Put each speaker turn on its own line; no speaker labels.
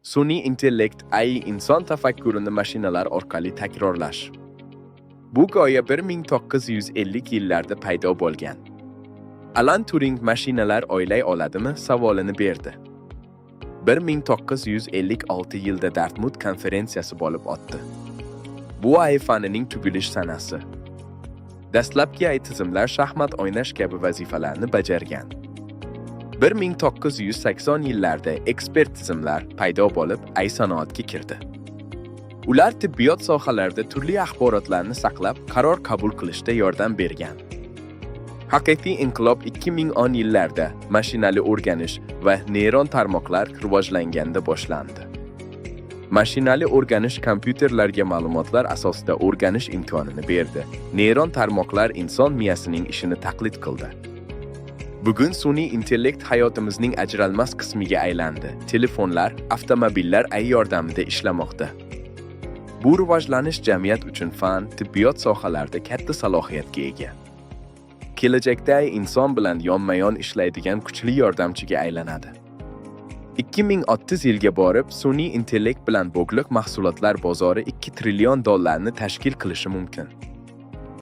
Sun'iy intellekt AI inson tafakkurini mashinalar orqali takrorlash. Bu g'oya 1950 yillarda paydo bo'lgan. Alan Turing mashinalar o'ylay oladimi savolini berdi. 1956 yilda Dartmouth konferensiyasi bo'lib o'tdi. Bu AI fanining tugilish sanasi. Dastlabki AI tizimlar shaxmat o'ynash kabi vazifalarni bajargan. 1980 yillarda ekspert tizimlar paydo bo'lib, AI sanoatga kirdi. Ular tibbiyot sohalarida turli axborotlarni saqlab, qaror qabul qilishda yordam bergan. Haqiqiy inqilob 2010 yillarda mashinali o'rganish va neyron tarmoqlar rivojlanganda boshlandi. Mashinali o'rganish kompyuterlarga ma'lumotlar asosida o'rganish imkonini berdi. Neyron tarmoqlar inson miyasining ishini taqlid qildi. Bugun sun'iy intellekt hayotimizning ajralmas qismiga aylandi. Telefonlar, avtomobillar AI yordamida ishlamoqda. Bu rivojlanish jamiyat uchun fan, tibbiyot sohalarida katta salohiyatga ega. Kelajakda AI inson bilan yonma-yon ishlaydigan kuchli yordamchiga aylanadi. 2030 yilga borib, sun'iy intellekt bilan bog'liq mahsulotlar bozori $2 trillion tashkil qilishi mumkin.